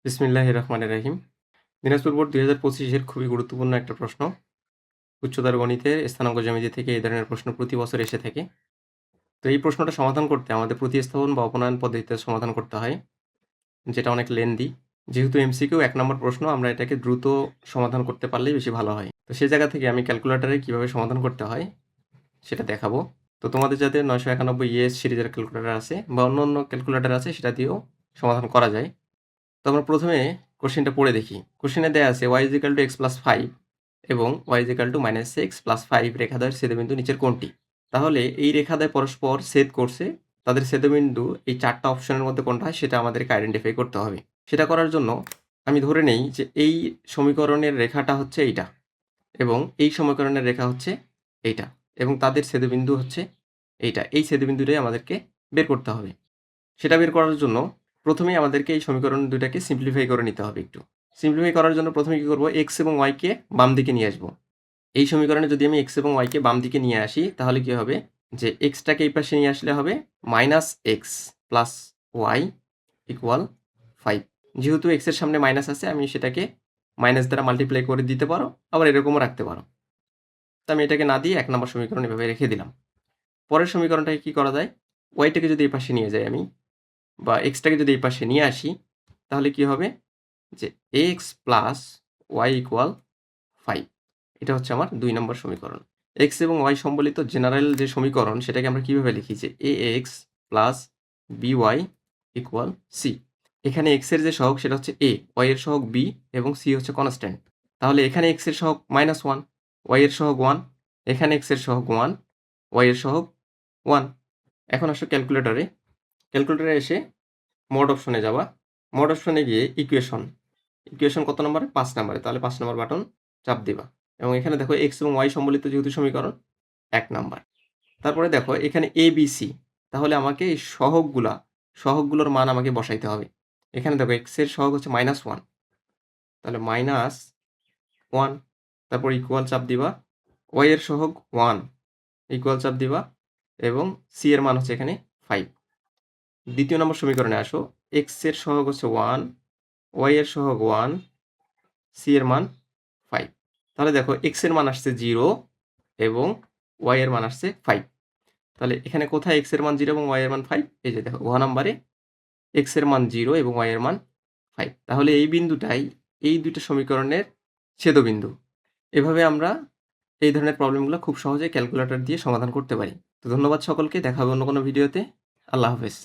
বিসমিল্লাহির রহমানির রহিম। দিনাজপুর বোর্ড ২০২৫-এর খুবই গুরুত্বপূর্ণ একটা প্রশ্ন। উচ্চতর গণিতের স্থানাঙ্ক জ্যামিতি থেকে এই ধরনের প্রশ্ন প্রতি বছর এসে থাকে। তো এই প্রশ্নটা সমাধান করতে আমাদের প্রতিস্থাপন বা অপনয়ন পদ্ধতিতে সমাধান করতে হয়, যেটা অনেক লেন্দি। যেহেতু এমসিকিউ ১ নম্বর প্রশ্ন, আমরা এটাকে দ্রুত সমাধান করতে পারলেই বেশি ভালো হয়। তো সেই জায়গা থেকে আমি ক্যালকুলেটরে কিভাবে সমাধান করতে হয় সেটা দেখাবো। তো তোমাদের যাদের ৯৯১ ইএস সিরিজের ক্যালকুলেটর আছে বা অন্য ক্যালকুলেটর আছে সেটা দিয়েও সমাধান করা যায়। তো আমরা প্রথমে কোশ্চেনটা পড়ে দেখি। কোশ্চেনে দেয়া আছে y = x + 5 এবং y = -x + 5 রেখাদ্বয়ের ছেদবিন্দু নিচের কোনটি? তাহলে এই রেখাদ্বয় পরস্পর ছেদ করছে, তাদের ছেদবিন্দু এই ৪ টা অপশনের মধ্যে কোনটা হয় সেটা আমাদেরকে আইডেন্টিফাই করতে হবে। সেটা করার জন্য আমি ধরে নেই যে এই সমীকরণের রেখাটা হচ্ছে এইটা এবং এই সমীকরণের রেখা হচ্ছে এইটা এবং তাদের ছেদবিন্দু হচ্ছে এইটা। এই ছেদবিন্দুটাই আমাদেরকে বের করতে হবে। সেটা বের করার জন্য প্রথমেই আমাদেরকে এই সমীকরণ ২ টাকে সিম্পলিফাই করে নিতে হবে একটু। সিম্পলিফাই করার জন্য প্রথমে কি করব? x এবং y কে বাম দিকে নিয়ে আসব। এই সমীকরণে যদি আমি x এবং y কে বাম দিকে নিয়ে আসি তাহলে কি হবে? যে x টাকে এই পাশে নিয়ে আসলে হবে -x + y = 5। যেহেতু x এর সামনে মাইনাস আছে আমি সেটাকে মাইনাস দ্বারা মাল্টিপ্লাই করে দিতে পারো, আবার এরকমও রাখতে পারো। তো আমি এটাকে না দিয়ে ১ নম্বর সমীকরণ এভাবে রেখে দিলাম। পরের সমীকরণটাকে কি করা যায়? y টাকে যদি এই পাশে নিয়ে যাই আমি বা x টাকে যদি এই পাশে নিয়ে আসি তাহলে কি হবে? যে x + y = 5। এটা হচ্ছে আমার ২ নম্বর সমীকরণ। x এবং y সম্বলিত জেনারেল যে সমীকরণ সেটাকে আমরা কিভাবে লিখি? যে ax + by = c। এখানে x এর যে সহগ সেটা হচ্ছে a, y এর সহগ b এবং c হচ্ছে কনস্ট্যান্ট। তাহলে এখানে x এর সহগ -1, y এর সহগ 1, এখানে x এর সহগ 1, y এর সহগ 1। এখন আসো ক্যালকুলেটরে। ক্যালকুলেটরে এসে মোড অপশনে যাবা। মোড অপশনে গিয়ে ইকুয়েশন কত নম্বরে? ৫ নম্বরে। তাহলে ৫ নম্বর বাটন চাপ দিবা। এবং এখানে দেখো x এবং y সম্বলিত যেহেতু সমীকরণ ১ নাম্বার। তারপরে দেখো এখানে a, b, c। তাহলে আমাকে এই সহগগুলোর মান আমাকে বসাইতে হবে। এখানে দেখো x এর সহগ হচ্ছে -1, তাহলে -1, তারপর ইকুয়াল চাপ দিবা। y এর সহগ 1, ইকুয়াল চাপ দিবা এবং c এর মান হচ্ছে এখানে 5। দ্বিতীয় নম্বর সমীকরণে আসো। x এর সহগ হচ্ছে 1, y এর সহগ 1, c এর মান 5। তাহলে দেখো x এর মান আসছে 0 এবং y এর মান আসছে 5। তাহলে এখানে কোথায় x এর মান 0 এবং y এর মান 5? এই যে দেখো ঘ নাম্বারে x এর মান 0 এবং y এর মান 5। তাহলে এই বিন্দুটাই এই ২ টা সমীকরণের ছেদবিন্দু। এভাবে আমরা এই ধরনের প্রবলেমগুলো খুব সহজেই ক্যালকুলেটর দিয়ে সমাধান করতে পারি। তো ধন্যবাদ সকলকে। দেখা হবে অন্য কোনো ভিডিওতে। আল্লাহ হাফেজ।